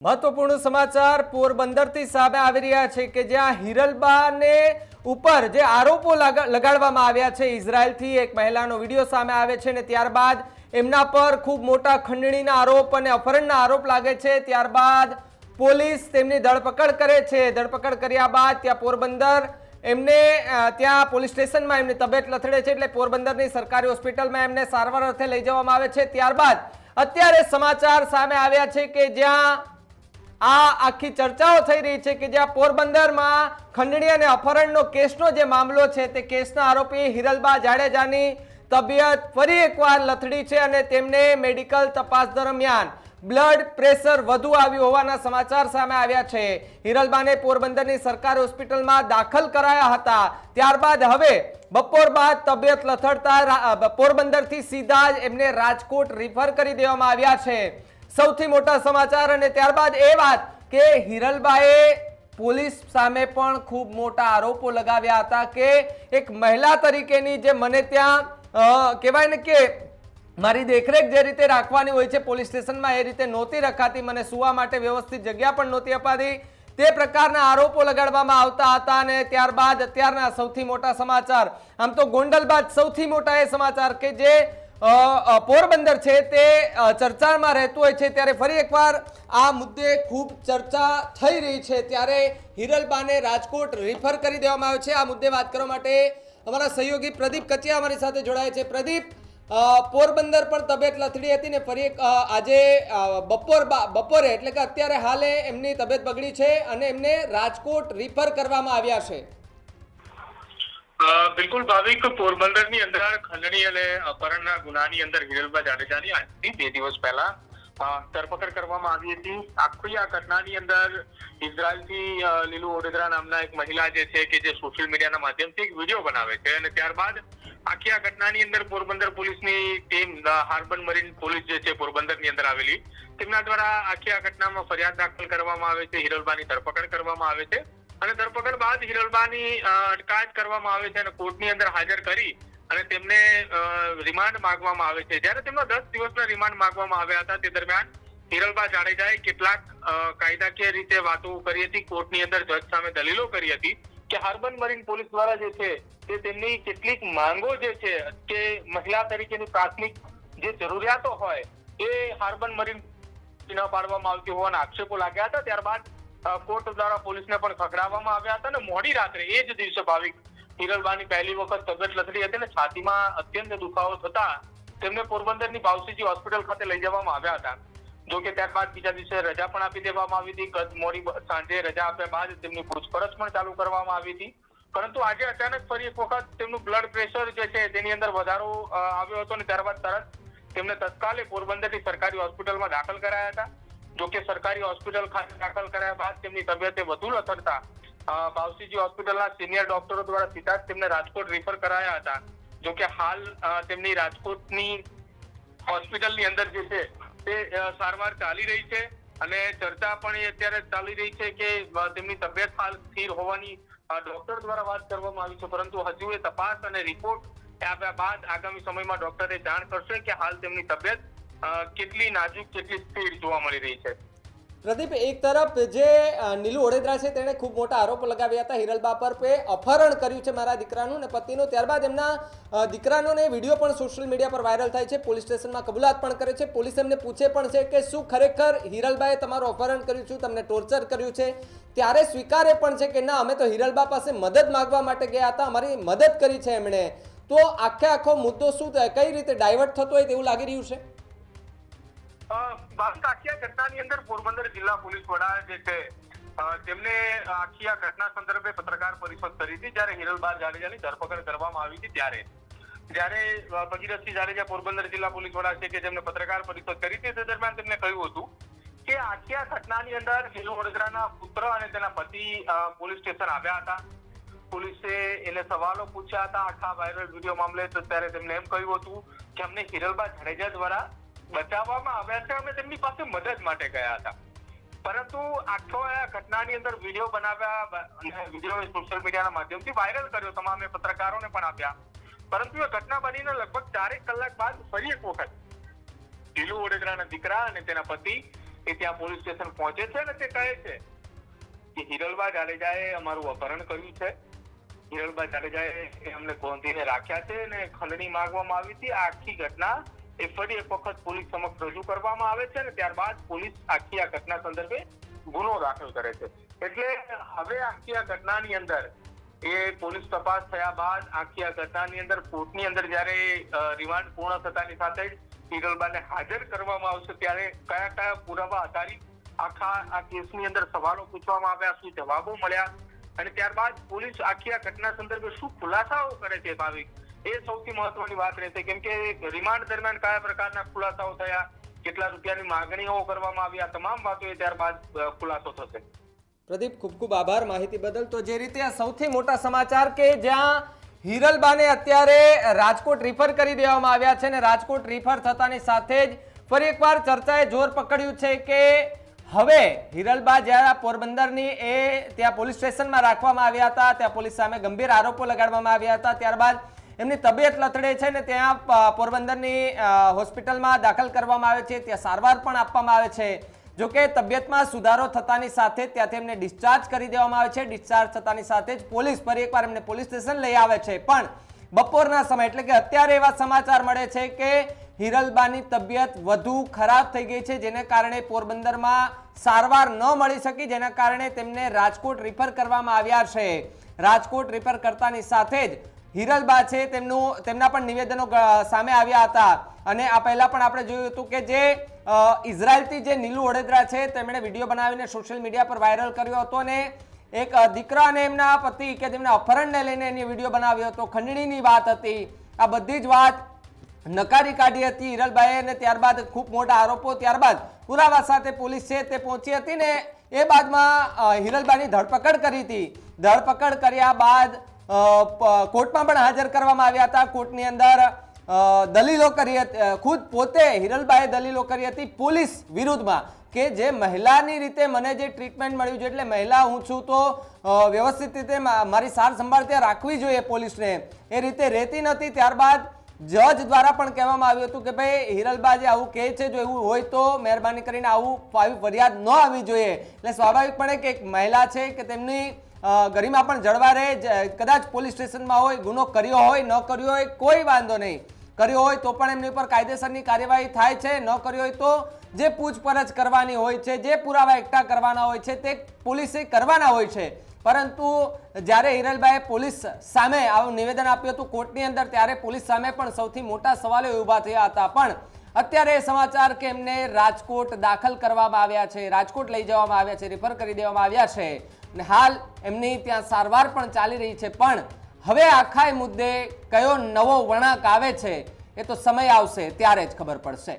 મહત્વપૂર્ણ સમાચાર પોરબંદરથી સામે આવી રહ્યા છે કે જ્યાં હિરલબાને ઉપર જે આરોપો લગાડવામાં આવ્યા છે ઇઝરાયલથી એક મહિલાનો વિડીયો સામે આવે છે અને ત્યારબાદ એમના પર ખૂબ મોટા ખંડણીના આરોપ અને અપહરણના આરોપ લાગે છે। ત્યારબાદ પોલીસ તેમની ધરપકડ કરે છે। ધરપકડ કર્યા બાદ ત્યાં પોરબંદર એમને ત્યાં પોલીસ સ્ટેશનમાં એમની તબિયત લથડે છે એટલે પોરબંદરની સરકારી હોસ્પિટલમાં એમને સારવાર અર્થે લઈ જવામાં આવે છે। ત્યારબાદ અત્યારે સમાચાર સામે આવ્યા છે કે જ્યાં આ આખી ચર્ચાઓ થઈ રહી છે કે જ્યાં પોરબંદરમાં ખંડણી અને અપહરણનો કેસનો જે મામલો છે તે કેસના આરોપી હિરલબા જાડેજાની તબિયત ફરી એકવાર લથડી છે અને તેમને મેડિકલ તપાસ દરમિયાન બ્લડ પ્રેશર વધુ આવ્યું હોવાના સમાચાર સામે આવ્યા છે। હિરલબાને પોરબંદરની સરકારી હોસ્પિટલમાં દાખલ કરાયા હતા। ત્યારબાદ હવે બપોર બાદ તબિયત લથડતા પોરબંદરથી સીધા જ એમને રાજકોટ રિફર કરી દેવામાં આવ્યા છે। સૌથી મોટા સમાચાર અને ત્યારબાદ એ વાત કે હિરલબાએ પોલીસ સામે પણ ખૂબ મોટા આરોપો લગાવ્યા હતા કે એક મહિલા તરીકેની જે મને ત્યાં કહેવાય ને કે મારી દેખરેખ જે રીતે રાખવાની હોય છે પોલીસ સ્ટેશનમાં એ રીતે નહોતી રખાતી, મને સુવા માટે વ્યવસ્થિત જગ્યા પણ નહોતી અપાતી, તે પ્રકારના આરોપો લગાડવામાં આવતા હતા। અને ત્યારબાદ અત્યારના સૌથી મોટા સમાચાર, આમ તો ગોંડલ બાદ સૌથી મોટા એ સમાચાર કે જે પોરબંદર છે તે ચર્ચામાં રહેતું હોય છે ત્યારે ફરી એકવાર આ મુદ્દે ખૂબ ચર્ચા થઈ રહી છે ત્યારે હિરલબાને રાજકોટ રિફર કરી દેવામાં આવે છે। આ મુદ્દે વાત કરવા માટે અમારા સહયોગી પ્રદીપ કચિયા અમારી સાથે જોડાયા છે। પ્રદીપ, પોરબંદર પર તબિયત લથડી હતી ને ફરી આજે બપોરે એટલે કે અત્યારે હાલે એમની તબિયત બગડી છે અને એમને રાજકોટ રિફર કરવામાં આવ્યા છે। બિલકુલ ભાવિક, પોરબંદરની અંદર ખંડણી અને અપહરણના ગુનાની અંદર હિરલબા જાડેજાની આજથી 2 દિવસ પહેલા ધરપકડ કરવામાં આવી હતી। આખી આ ઘટનાની અંદર ઇઝરાયલથી લીલુ ઓડેદરા નામના એક મહિલા જે છે કે જે સોશિયલ મીડિયાના માધ્યમથી એક વિડીયો બનાવે છે અને ત્યારબાદ આખી આ ઘટનાની અંદર પોરબંદર પોલીસની ટીમ હાર્બર મરીન પોલીસ જે છે પોરબંદરની અંદર આવેલી તેમના દ્વારા આખી આ ઘટનામાં ફરિયાદ દાખલ કરવામાં આવે છે। હિરલબાની ધરપકડ કરવામાં આવે છે અને ધરપકડ બાદ હિરલબાની અટકાયત કરવામાં આવે છે અને કોર્ટની અંદર હાજર કરી અને તેમને રિમાન્ડ માંગવામાં આવે છે। જ્યારે તેમના 10 દિવસના રિમાન્ડ માંગવામાં આવ્યા હતા તે દરમિયાન હિરલબા જાડેજાએ કેટલાક કાયદાકીય રીતે વાતો કરી હતી, કોર્ટની અંદર જજ સામે દલીલો કરી હતી કે હાર્બર મરીન પોલીસ દ્વારા જે છે તે તેમની કેટલીક માંગો જે છે કે મહિલા તરીકેની પ્રાથમિક જે જરૂરિયાતો હોય એ હાર્બર મરીન ન પાડવામાં આવતી હોવાના આક્ષેપો લાગ્યા હતા। ત્યારબાદ કોર્ટ દ્વારા પોલીસને પણ ખખડાવવામાં આવ્યા હતા અને મોડી રાત્રે એ જ દિવસે ભાવિક હિરલબાની પહેલી વખત તબિયત લથડી હતી અને છાતીમાં અત્યંત દુખાવો થતા તેમને પોરબંદરની ભાવસીજી હોસ્પિટલ ખાતે લઈ જવામાં આવ્યા હતા। જો કે ત્યારબાદ બીજા દિવસે રજા પણ આપી દેવામાં આવી હતી। ગત મોડી સાંજે રજા આપ્યા બાદ તેમની પૂછપરછ પણ ચાલુ કરવામાં આવી હતી, પરંતુ આજે અચાનક ફરી એક વખત તેમનું બ્લડ પ્રેશર જે છે તેની અંદર વધારો આવ્યો હતો અને ત્યારબાદ તરત તેમને તત્કાલે પોરબંદરની સરકારી હોસ્પિટલમાં દાખલ કરાયા હતા। જો કે સરકારી હોસ્પિટલ ખાતે દાખલ કર્યા બાદ તેમની તબિયતે વધુ લથડતા ભાવસીજી હોસ્પિટલના સિનિયર ડોક્ટરો દ્વારા સીધા જ તેમને રાજકોટ રિફર કરાયા હતા। જો કે હાલ તેમની રાજકોટની હોસ્પિટલની અંદર જે છે તે સારવાર ચાલી રહી છે અને ચર્ચા પણ એ અત્યારે ચાલી રહી છે કે તેમની તબિયત હાલ સ્થિર હોવાની ડોક્ટર દ્વારા વાત કરવામાં આવી છે, પરંતુ હજુ એ તપાસ અને રિપોર્ટ આવ્યા બાદ આગામી સમયમાં ડોક્ટરે જાણ કરશે કે હાલ તેમની તબિયત કેટલી નાજુક કેટલી સ્થિર જોવા મળી રહી છે। પ્રદીપ, એક તરફ જે નીલુ ઓડેદરા છે તેણે ખૂબ મોટા આરોપો લગાવ્યા હતા હિરલબા પર કે અપહરણ કર્યું છે મારા દીકરાનું ને પતિનું, ત્યારબાદ એમના દીકરાનો ને વિડીયો પણ સોશિયલ મીડિયા પર વાયરલ થાય છે, પોલીસ સ્ટેશનમાં કબૂલાત પણ કરે છે, પોલીસ એમને પૂછે પણ છે કે શું ખરેખર હિરલબાએ તમારું અપહરણ કર્યું છે, તમને ટોર્ચર કર્યું છે, ત્યારે સ્વીકારે પણ છે કે ના, અમે તો હિરલબા પાસે મદદ માંગવા માટે ગયા હતા, અમારી મદદ કરી છે એમણે। તો આખો મુદ્દો શું થાય, કઈ રીતે ડાયવર્ટ થતો હોય તેવું લાગી રહ્યું છે? આખી આ ઘટનાની અંદર પોરબંદર જિલ્લા પોલીસ વડા જે છે તેમને આખી આ ઘટના સંદર્ભે પત્રકાર પરિષદ કરી હતી જ્યારે હિરલબા જાડેજાની ધરપકડ કરવામાં આવી હતી। જ્યારે ભગીરથસિંહ જાડેજા પોરબંદર જિલ્લા પોલીસ વડા છે કે જેમને પત્રકાર પરિષદ કરી હતી તે દરમિયાન તેમને કહ્યું હતું કે આખી આ ઘટનાની અંદર લીલુ ઓડેદરાના પુત્ર અને તેના પતિ પોલીસ સ્ટેશન આવ્યા હતા। પોલીસે એને સવાલો પૂછ્યા હતા આખા વાયરલ વિડીયો મામલે, તો ત્યારે તેમને એમ કહ્યું હતું કે અમને હિરલબા જાડેજા દ્વારા બચાવવામાં આવ્યા છે, અમે તેમની પાસે મદદ માટે ગયા હતા। પરંતુ આખો આ ઘટનાની અંદર વિડીયો બનાવ્યા અને વિડીયો સોશિયલ મીડિયાના માધ્યમથી વાયરલ કર્યો, તમામે પત્રકારોને પણ આપ્યા, પરંતુ એ ઘટના બનીને લગભગ 4 કલાક બાદ ફરી એક વખત લીલુ ઓડેદરાના દીકરા અને તેના પતિ એ ત્યાં પોલીસ સ્ટેશન પહોંચે છે ને તે કહે છે કે હિરલબા જાડેજાએ અમારું અપહરણ કર્યું છે, હિરલબા જાડેજાએ અમને ગોંધીને રાખ્યા છે અને ખંડણી માંગવામાં આવી હતી. આ આખી ઘટના એ ફરી એક વખત પોલીસ સમક્ષ રજૂ કરવામાં આવે છે ને ત્યારબાદ પોલીસ આખી આ ઘટના સંદર્ભે ગુનો દાખલ કરે છે. એટલે હવે આખી આ ઘટનાની અંદર એ પોલીસ તપાસ થયા બાદ આખી આ ઘટનાની અંદર કોર્ટની અંદર જ્યારે રિમાન્ડ પૂર્ણ થતાની સાથે જ હિરલબાને હાજર કરવામાં આવશે ત્યારે કયા કયા પુરાવા આધારિત આખા આ કેસની અંદર સવાલો પૂછવામાં આવ્યા, શું જવાબો મળ્યા અને ત્યારબાદ પોલીસ આખી આ ઘટના સંદર્ભે શું ખુલાસાઓ કરે છે ભાવિક, એ સૌથી મહત્વની વાત રહેશે. કેમ કે રિમાન્ડ દરમિયાન કયા પ્રકારના ખુલાસાઓ થયા, કેટલા રૂપિયાની માંગણીઓ કરવામાં આવી, આ તમામ વાતો એ ત્યારબાદ ખુલાસો થશે. પ્રદીપ, ખૂબ ખૂબ આભાર માહિતી બદલ. તો જે રીતે આ સૌથી મોટા સમાચાર કે જ્યાં હિરલબાને અત્યારે રાજકોટ રિફર કરી દેવામાં આવ્યા છે અને રાજકોટ રિફર થતાની સાથે જ ફરી એકવાર ચર્ચાએ જોર પકડ્યું છે કે હવે હિરલબા જ્યારે પોરબંદરની એ ત્યાં પોલીસ સ્ટેશનમાં રાખવામાં આવ્યા હતા, ત્યાં પોલીસ સામે ગંભીર આરોપો લગાડવામાં આવ્યા હતા, ત્યારબાદ એમની તબિયત લથડે છે ને ત્યાં પોરબંદરની હોસ્પિટલમાં દાખલ કરવામાં આવે છે, ત્યાં સારવાર પણ આપવામાં આવે છે. જો કે તબિયતમાં સુધારો થતાની સાથે ત્યાંથી એમને ડિસ્ચાર્જ કરી દેવામાં આવે છે. ડિસ્ચાર્જ થતાની સાથે જ પોલીસ ફરી એકવાર એમને પોલીસ સ્ટેશન લઈ આવે છે. પણ બપોરના સમય એટલે કે અત્યારે એવા સમાચાર મળે છે કે હિરલબાની તબિયત વધુ ખરાબ થઈ ગઈ છે, જેને કારણે પોરબંદરમાં સારવાર ન મળી શકી, જેના કારણે તેમને રાજકોટ રિફર કરવામાં આવ્યા છે. રાજકોટ રિફર કરતાની સાથે જ હિરલબા છે તેમના પણ નિવેદનો સામે આવ્યા હતા અને આ પહેલા પણ આપણે જોયું હતું કે જે ઇઝરાયલથી જે નીલુ ઓડેદરા છે તેમણે વિડીયો બનાવીને સોશિયલ મીડિયા પર વાયરલ કર્યો હતો અને એક દીકરા અને એમના પતિ કે તેમના અપહરણને લઈને એની વિડીયો બનાવ્યો હતો, ખંડણીની વાત હતી. આ બધી જ વાત નકારી કાઢી હતી હિરલબાએ અને ત્યારબાદ ખૂબ મોટા આરોપો, ત્યારબાદ પુરાવા સાથે પોલીસ છે તે પહોંચી હતી ને એ બાદમાં હિરલબાની ધરપકડ કરી હતી. ધરપકડ કર્યા બાદ કોર્ટમાં પણ હાજર કરવામાં આવ્યા હતા. કોર્ટની અંદર દલીલો કરી હતી, ખુદ પોતે હિરલબાએ દલીલો કરી હતી પોલીસ વિરુદ્ધમાં કે જે મહિલાની રીતે મને જે ટ્રીટમેન્ટ મળ્યું છે, એટલે મહિલા હું છું તો વ્યવસ્થિત રીતે મારી સાર સંભાળ ત્યાં રાખવી જોઈએ પોલીસને, એ રીતે રહેતી નથી. ત્યારબાદ જજ દ્વારા પણ કહેવામાં આવ્યું હતું કે ભાઈ હિરલબા જે આવું કહે છે, જો એવું હોય તો મહેરબાની કરીને આવી ફરિયાદ ન આવવી જોઈએ. એટલે સ્વાભાવિકપણે કે એક મહિલા છે કે તેમની ગરિમા પણ જળવા રહે, કદાચ પોલીસ સ્ટેશનમાં હોય, ગુનો કર્યો હોય ન કર્યો હોય કોઈ વાંધો નહીં, કર્યો હોય તો પણ એમની ઉપર કાયદેસરની કાર્યવાહી થાય છે, ન કર્યો હોય તો જે પૂછપરછ કરવાની હોય છે, જે પુરાવા એકઠા કરવાના હોય છે તે પોલીસે કરવાના હોય છે. પરંતુ જ્યારે હિરલબાએ પોલીસ સામે આવું નિવેદન આપ્યું હતું કોર્ટની અંદર, ત્યારે પોલીસ સામે પણ સૌથી મોટા સવાલો ઊભા થયા હતા. પણ અત્યારે સમાચાર કે એમને રાજકોટ દાખલ કરવામાં આવ્યા છે, રાજકોટ લઈ જવામાં આવ્યા છે, રિફર કરી દેવામાં આવ્યા છે અને હાલ એમની ત્યાં સારવાર પણ ચાલી રહી છે. પણ હવે આખા મુદ્દે કયો નવો વળાંક આવે છે એ તો સમય આવશે ત્યારે જ ખબર પડશે.